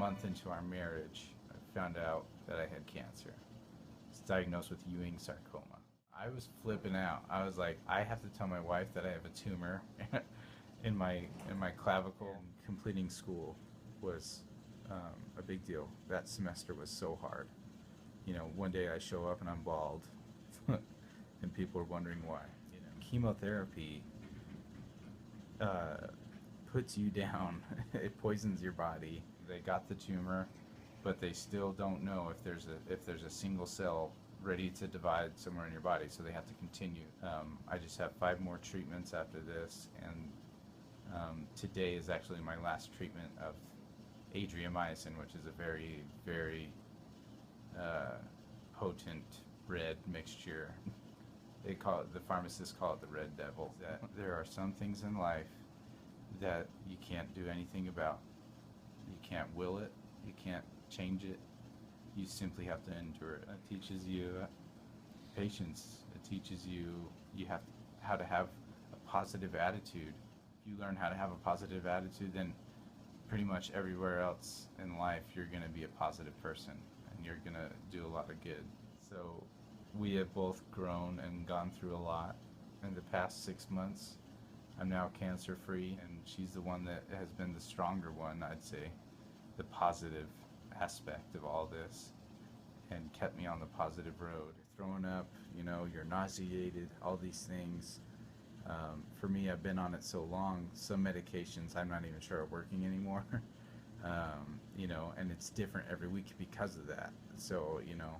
month into our marriage, I found out that I had cancer. I was diagnosed with Ewing sarcoma. I was flipping out. I was like, I have to tell my wife that I have a tumor in my clavicle. Completing school was a big deal. That semester was so hard. You know, one day I show up and I'm bald, and people are wondering why. You know, chemotherapy puts you down. It poisons your body. They got the tumor, but they still don't know if there's a single cell ready to divide somewhere in your body, so they have to continue. I just have 5 more treatments after this, and today is actually my last treatment of Madison, which is a very, very potent red mixture. They call it, the pharmacists call it the red devil. That there are some things in life that you can't do anything about. You can't will it, you can't change it. You simply have to endure it. It teaches you patience. It teaches you how to have a positive attitude. If you learn how to have a positive attitude, then pretty much everywhere else in life you're going to be a positive person and you're going to do a lot of good. So we have both grown and gone through a lot in the past 6 months. I'm now cancer free, and she's the one that has been the stronger one, I'd say, the positive aspect of all this, and kept me on the positive road. Throwing up, you know, you're nauseated, all these things. For me, I've been on it so long, some medications I'm not even sure are working anymore. You know, and it's different every week because of that. So, you know,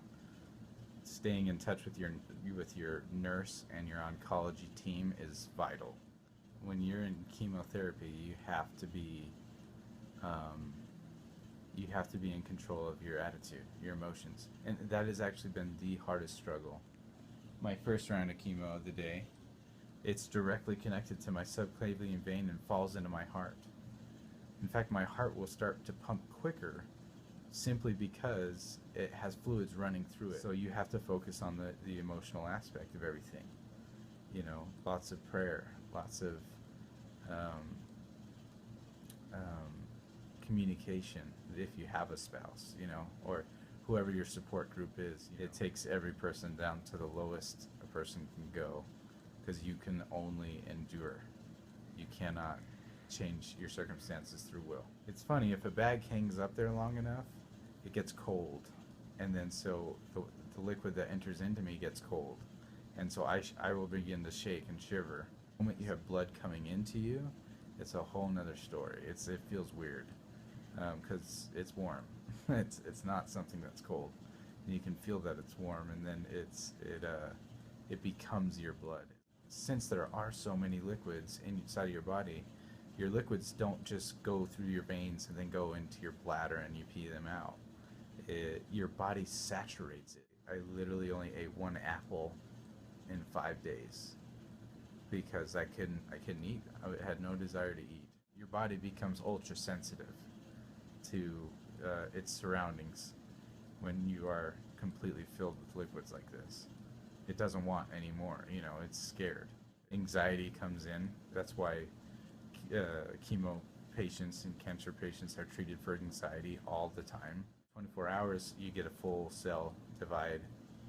staying in touch with your nurse and your oncology team is vital. When you're in chemotherapy, you have to be in control of your attitude, your emotions, and that has actually been the hardest struggle. My first round of chemo of the day, it's directly connected to my subclavian vein and falls into my heart. In fact, my heart will start to pump quicker simply because it has fluids running through it. So you have to focus on the emotional aspect of everything. You know, lots of prayer, lots of communication if you have a spouse, you know, or whoever your support group is. It takes every person down to the lowest a person can go, because you can only endure. You cannot change your circumstances through will. It's funny, if a bag hangs up there long enough, it gets cold, and then so the liquid that enters into me gets cold, and so I will begin to shake and shiver. The moment you have blood coming into you, it's a whole nother story. It feels weird, because it's warm. it's not something that's cold. And you can feel that it's warm, and then it becomes your blood. Since there are so many liquids inside of your body, your liquids don't just go through your veins and then go into your bladder and you pee them out. Your body saturates it. I literally only ate 1 apple in 5 days because I couldn't eat. I had no desire to eat. Your body becomes ultra sensitive to its surroundings when you are completely filled with liquids like this. It doesn't want any more, you know, it's scared. Anxiety comes in. That's why chemo patients and cancer patients are treated for anxiety all the time. 24 hours, you get a full cell divide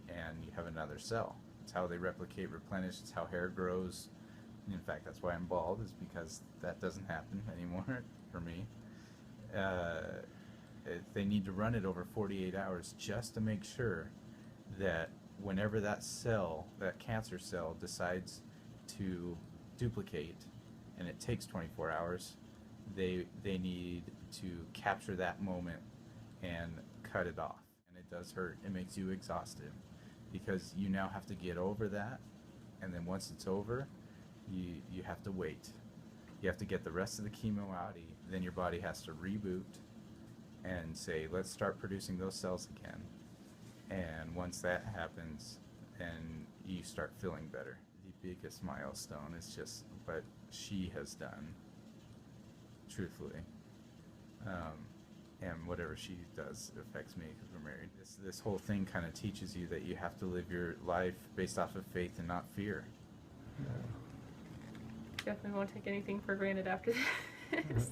and you have another cell. It's how they replicate, replenish, it's how hair grows. In fact, that's why I'm bald, is because that doesn't happen anymore for me. They need to run it over 48 hours just to make sure that whenever that cell, that cancer cell, decides to duplicate, and it takes 24 hours, they need to capture that moment and cut it off. And it does hurt. It makes you exhausted because you now have to get over that, and then once it's over, you have to wait. You have to get the rest of the chemo out, then your body has to reboot and say, let's start producing those cells again. And once that happens, then you start feeling better. The biggest milestone is just what she has done, truthfully. And whatever she does affects me because we're married. This whole thing kind of teaches you that you have to live your life based off of faith and not fear. Definitely won't take anything for granted after this.